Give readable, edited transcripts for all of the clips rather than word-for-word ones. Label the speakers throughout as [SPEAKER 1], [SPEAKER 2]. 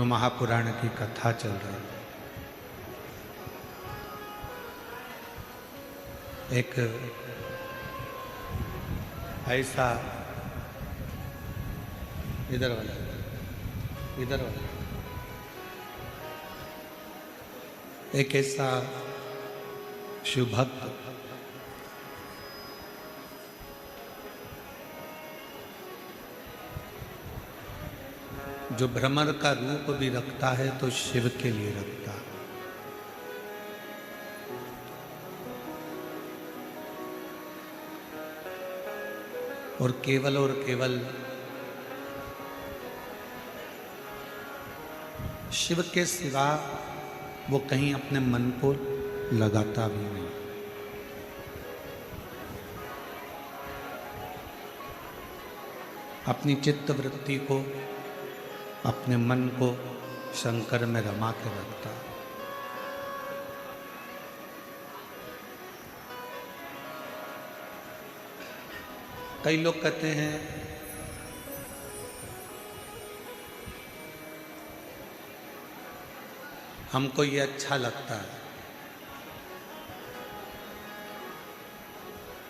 [SPEAKER 1] महापुराण की कथा चल रही है। एक ऐसा इधर वाला एक ऐसा शिव भक्त जो भ्रमर का रूप भी रखता है तो शिव के लिए रखता है। और केवल शिव के सिवा वो कहीं अपने मन को लगाता भी नहीं। अपनी चित्त वृत्ति को, अपने मन को शंकर में रमा के रखता है। कई लोग कहते हैं हमको ये अच्छा लगता है,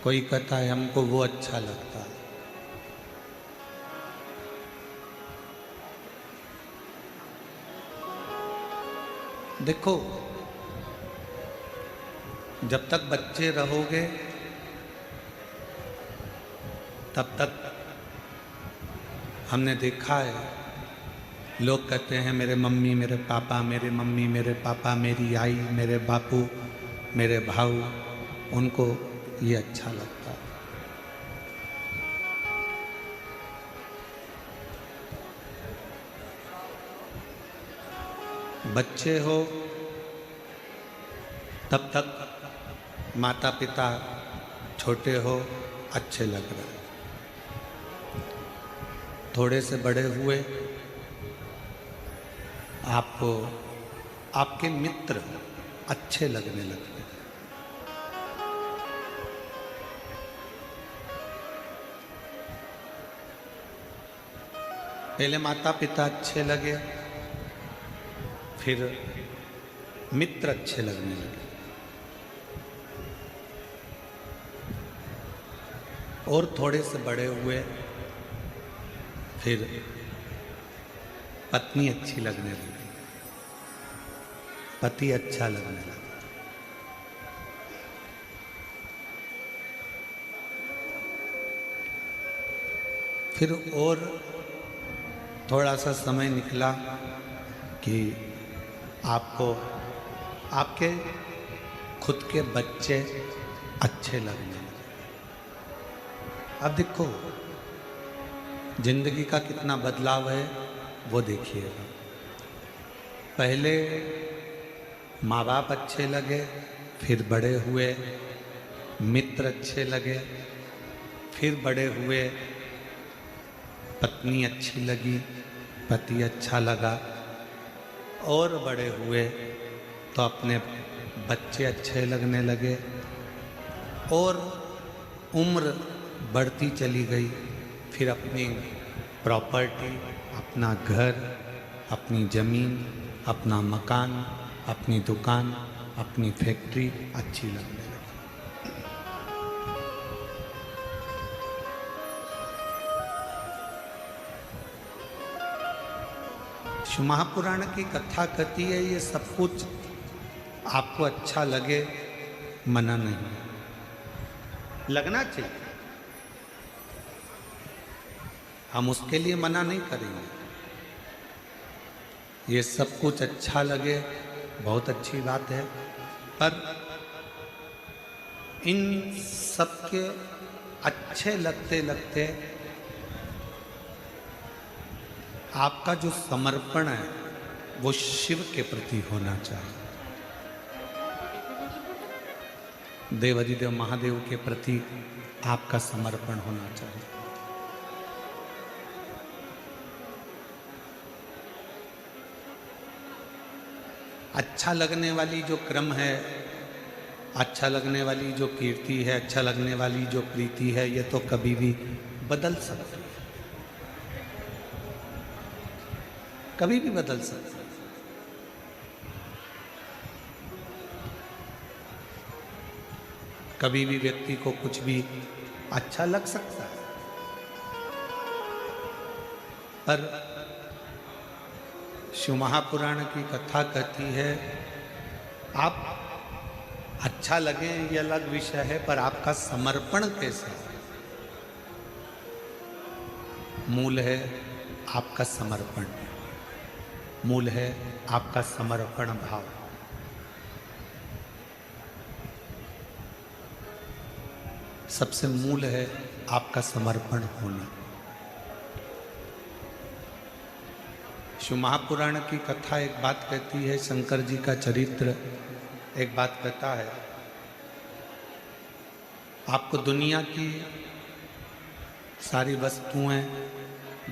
[SPEAKER 1] कोई कहता है हमको वो अच्छा लगता है। देखो, जब तक बच्चे रहोगे तब तक हमने देखा है, लोग कहते हैं मेरे मम्मी मेरे पापा, मेरे मम्मी मेरे पापा, मेरी आई मेरे बापू, मेरे भाऊ, उनको ये अच्छा लगता है। बच्चे हो तब तक माता पिता छोटे हो अच्छे लग रहे, थोड़े से बड़े हुए आपको आपके मित्र अच्छे लगने लगते। पहले माता पिता अच्छे लगे, फिर मित्र अच्छे लगने लगे, और थोड़े से बड़े हुए फिर पत्नी अच्छी लगने लगी, पति अच्छा लगने लगा। फिर और थोड़ा सा समय निकला कि आपको आपके खुद के बच्चे अच्छे लगने लगे। अब देखो जिंदगी का कितना बदलाव है वो देखिएगा। पहले माँ बाप अच्छे लगे, फिर बड़े हुए मित्र अच्छे लगे, फिर बड़े हुए पत्नी अच्छी लगी, पति अच्छा लगा, और बड़े हुए तो अपने बच्चे अच्छे लगने लगे, और उम्र बढ़ती चली गई, फिर अपनी प्रॉपर्टी, अपना घर, अपनी ज़मीन, अपना मकान, अपनी दुकान, अपनी फैक्ट्री अच्छी लगने लगी। शिव महापुराण की कथा कहती है ये सब कुछ आपको अच्छा लगे, मना नहीं, लगना चाहिए। हम उसके लिए मना नहीं करेंगे। ये सब कुछ अच्छा लगे, बहुत अच्छी बात है, पर इन सब के अच्छे लगते लगते आपका जो समर्पण है वो शिव के प्रति होना चाहिए, देवाधिदेव महादेव के प्रति आपका समर्पण होना चाहिए। अच्छा लगने वाली जो क्रम है, अच्छा लगने वाली जो कीर्ति है, अच्छा लगने वाली जो प्रीति है, ये तो कभी भी बदल सकती है। कभी भी बदल सकता है। कभी भी व्यक्ति को कुछ भी अच्छा लग सकता है, पर शिव महापुराण की कथा कहती है आप अच्छा लगे ये अलग विषय है, पर आपका समर्पण कैसा है। मूल है आपका समर्पण, मूल है आपका समर्पण भाव। सबसे मूल है आपका समर्पण होना। शिव महापुराण की कथा एक बात कहती है, शंकर जी का चरित्र एक बात कहता है, आपको दुनिया की सारी वस्तुएं,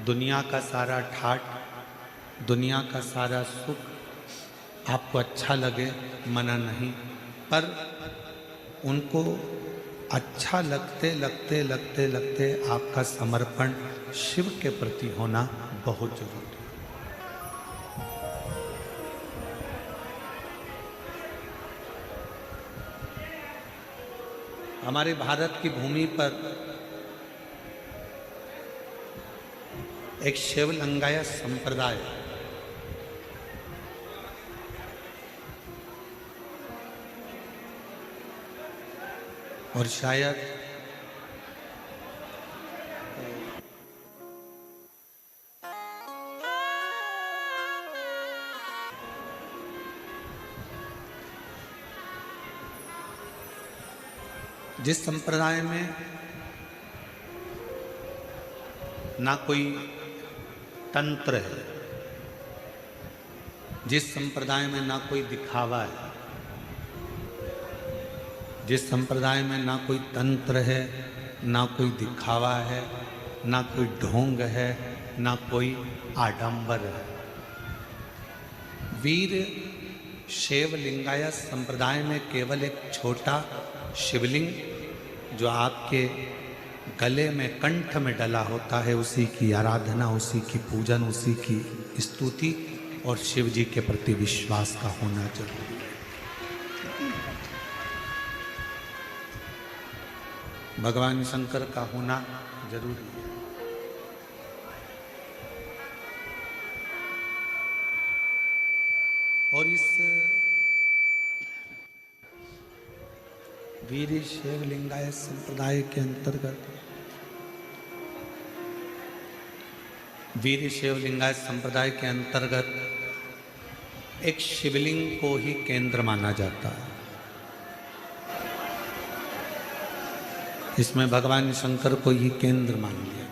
[SPEAKER 1] दुनिया का सारा ठाट, दुनिया का सारा सुख आपको अच्छा लगे, मना नहीं, पर उनको अच्छा लगते लगते लगते लगते आपका समर्पण शिव के प्रति होना बहुत जरूरी है। हमारे भारत की भूमि पर एक शिव लिंगायत संप्रदाय है। और शायद जिस संप्रदाय में ना कोई तंत्र है, जिस संप्रदाय में ना कोई दिखावा है, जिस संप्रदाय में ना कोई तंत्र है, ना कोई दिखावा है, ना कोई ढोंग है, ना कोई आडंबर है, वीर शैव लिंगायत संप्रदाय में केवल एक छोटा शिवलिंग जो आपके गले में, कंठ में डला होता है, उसी की आराधना, उसी की पूजन, उसी की स्तुति और शिव जी के प्रति विश्वास का होना जरूरी है। भगवान शंकर का होना जरूरी है। और इस वीर शैव लिंगायत संप्रदाय के अंतर्गत, वीर शैव लिंगायत संप्रदाय के अंतर्गत एक शिवलिंग को ही केंद्र माना जाता है। इसमें भगवान शंकर को ही केंद्र मान लिया।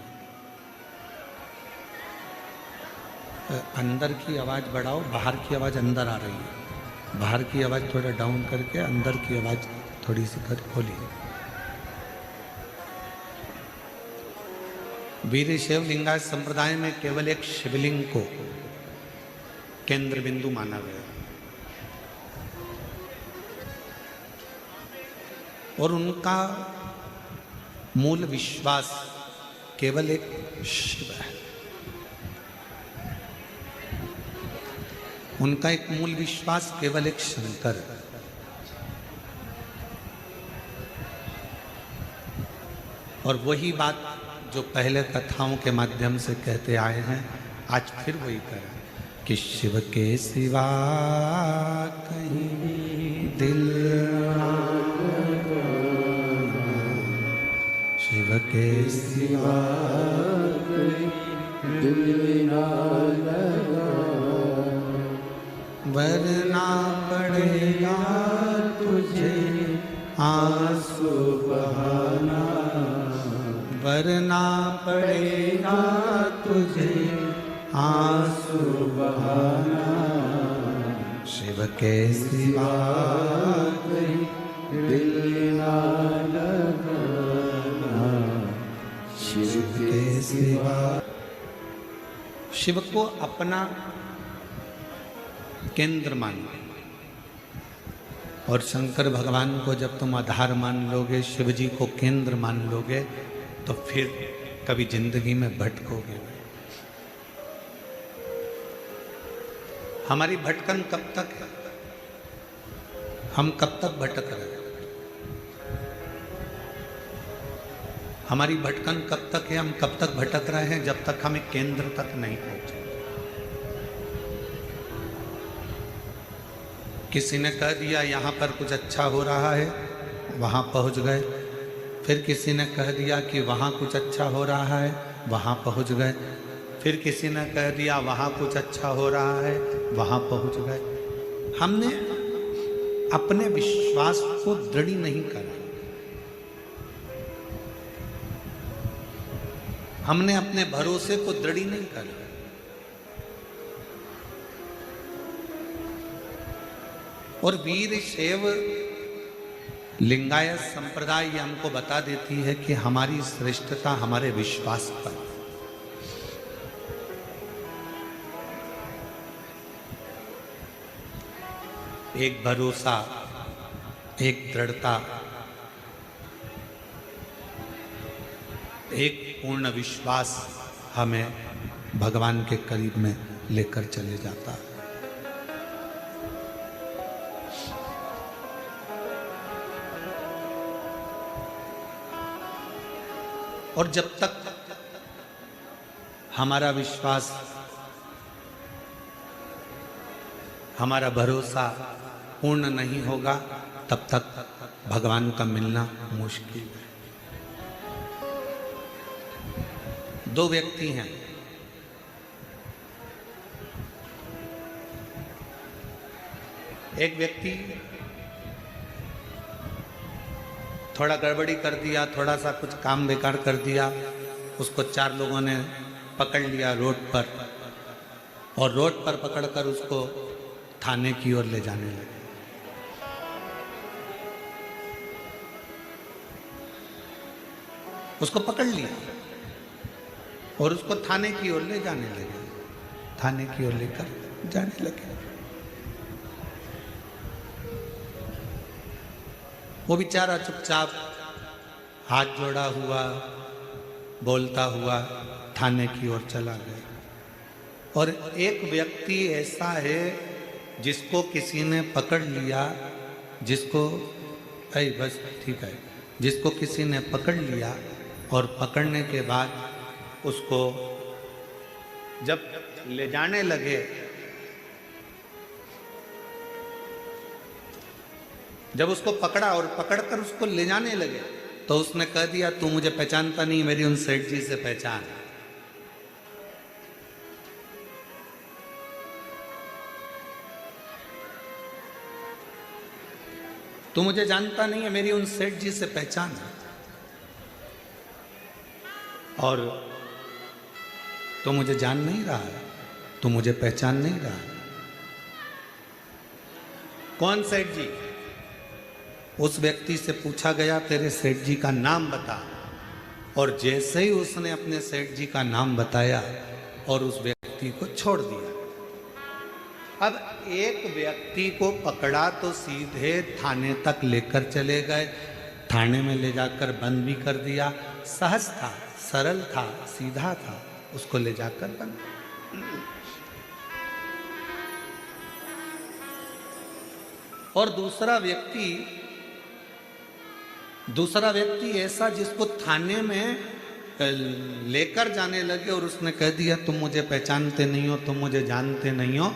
[SPEAKER 1] अंदर की आवाज बढ़ाओ, बाहर की आवाज अंदर आ रही है। बाहर की आवाज थोड़ा डाउन करके अंदर की आवाज थोड़ी सी कर खोलिए। वीर शैव लिंगायत संप्रदाय में केवल एक शिवलिंग को केंद्र बिंदु माना गया और उनका मूल विश्वास केवल एक शिव है। उनका एक मूल विश्वास केवल एक शंकर है। और वही बात जो पहले कथाओं के माध्यम से कहते आए हैं, आज फिर वही करें कि शिव के सिवा कहीं दिल ना लगा, शिव के सिवा कहीं दिल ना लगा, वरना पड़ेगा तुझे आंसू बहाना, वरना पड़ेगा तुझे आंसू बहाना, शिव के सिवा कहीं दिल ना लगाना, शिव के सिवा। शिव को अपना केंद्र मानो और शंकर भगवान को जब तुम आधार मान लोगे, शिव जी को केंद्र मान लोगे, तो फिर कभी जिंदगी में भटकोगे। हमारी भटकन कब तक है? हम कब तक भटक रहे हैं? हमारी भटकन कब तक है? हम कब तक भटक रहे हैं? जब तक हमें केंद्र तक नहीं पहुंचे। किसी ने कह दिया यहाँ पर कुछ अच्छा हो रहा है, वहाँ पहुँच गए। फिर किसी ने कह दिया कि वहाँ कुछ अच्छा हो रहा है, वहाँ पहुँच गए। फिर किसी ने कह दिया वहाँ कुछ अच्छा हो रहा है, वहाँ पहुँच गए। हमने अपने विश्वास को दृढ़ नहीं करा। हमने अपने भरोसे को दृढ़ नहीं करा। और वीरशैव लिंगायत संप्रदाय ये हमको बता देती है कि हमारी श्रेष्ठता हमारे विश्वास पर। एक भरोसा, एक दृढ़ता, एक पूर्ण विश्वास हमें भगवान के करीब में लेकर चले जाता है। और जब तक हमारा विश्वास, हमारा भरोसा पूर्ण नहीं होगा, तब तक भगवान का मिलना मुश्किल है। दो व्यक्ति हैं, एक व्यक्ति थोड़ा गड़बड़ी कर दिया, थोड़ा सा कुछ काम बेकार कर दिया, उसको 4 लोगों ने पकड़ लिया रोड पर, और रोड पर पकड़कर उसको थाने की ओर ले जाने लगे। उसको पकड़ लिया और उसको थाने की ओर ले जाने लगे, थाने की ओर लेकर जाने लगे। वो बेचारा चुपचाप हाथ जोड़ा हुआ, बोलता हुआ थाने की ओर चला गया। और एक व्यक्ति ऐसा है जिसको किसी ने पकड़ लिया, जिसको बस ठीक है, जिसको किसी ने पकड़ लिया, और पकड़ने के बाद उसको जब ले जाने लगे, जब उसको पकड़ा और पकड़कर उसको ले जाने लगे, तो उसने कह दिया तू मुझे पहचानता नहीं, मेरी उन सेठ जी से पहचान। तू मुझे जानता नहीं है, मेरी उन सेठ जी से पहचान। और तो मुझे जान नहीं रहा है, तो मुझे पहचान नहीं रहा। कौन सेठ जी? उस व्यक्ति से पूछा गया तेरे सेठ जी का नाम बता, और जैसे ही उसने अपने सेठ जी का नाम बताया और उस व्यक्ति को छोड़ दिया। अब एक व्यक्ति को पकड़ा तो सीधे थाने तक लेकर चले गए, थाने में ले जाकर बंद भी कर दिया। सहज था, सरल था, सीधा था, उसको ले जाकर बंद। और दूसरा व्यक्ति ऐसा जिसको थाने में लेकर जाने लगे और उसने कह दिया तुम मुझे पहचानते नहीं हो, तुम मुझे जानते नहीं हो,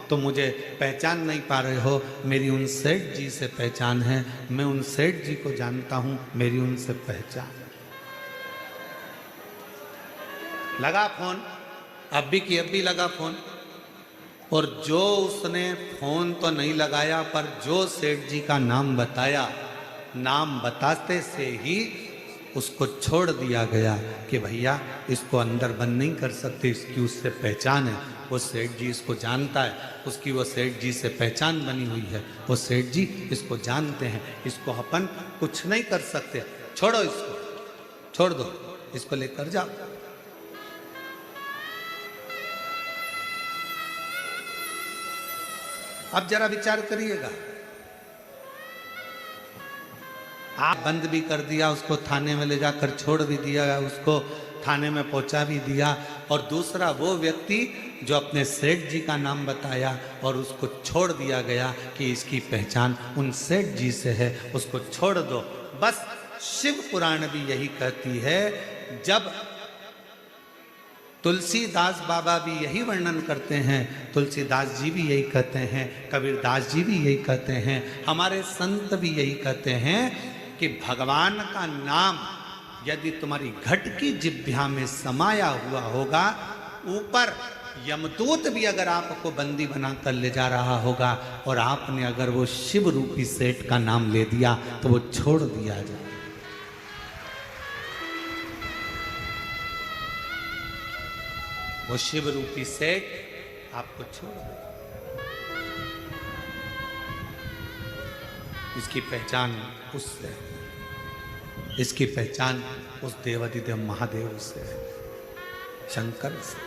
[SPEAKER 1] तो मुझे पहचान नहीं पा रहे हो, मेरी उन सेठ जी से पहचान है, मैं उन सेठ जी को जानता हूं, मेरी उनसे पहचान। लगा फोन, अब भी लगा फोन, और जो उसने फोन तो नहीं लगाया, पर जो सेठ जी का नाम बताया, नाम बताते से ही उसको छोड़ दिया गया कि भैया इसको अंदर बंद नहीं कर सकते, इसकी उससे पहचान है, वो सेठ जी इसको जानता है, उसकी वो सेठ जी से पहचान बनी हुई है, वो सेठ जी इसको जानते हैं, इसको अपन कुछ नहीं कर सकते, छोड़ो इसको, छोड़ दो, इसको लेकर जाओ। अब जरा विचार करिएगा, आप बंद भी कर दिया, उसको थाने में ले जाकर छोड़ भी दिया, उसको थाने में पहुंचा भी दिया, और दूसरा वो व्यक्ति जो अपने सेठ जी का नाम बताया और उसको छोड़ दिया गया कि इसकी पहचान उन सेठ जी से है, उसको छोड़ दो। बस शिव पुराण भी यही कहती है। जब तुलसीदास बाबा भी यही वर्णन करते हैं, तुलसीदास जी भी यही कहते हैं, कबीरदास जी भी यही कहते हैं, हमारे संत भी यही कहते हैं कि भगवान का नाम यदि तुम्हारी घट की जिह्वा में समाया हुआ होगा, ऊपर यमदूत भी अगर आपको बंदी बना कर ले जा रहा होगा और आपने अगर वो शिव रूपी सेठ का नाम ले दिया तो वो छोड़ दिया जाए। वो शिव रूपी सेठ आपको छोड़ दे। इसकी पहचान उससे, इसकी पहचान उस देवाधिदेव महादेव से है, शंकर से।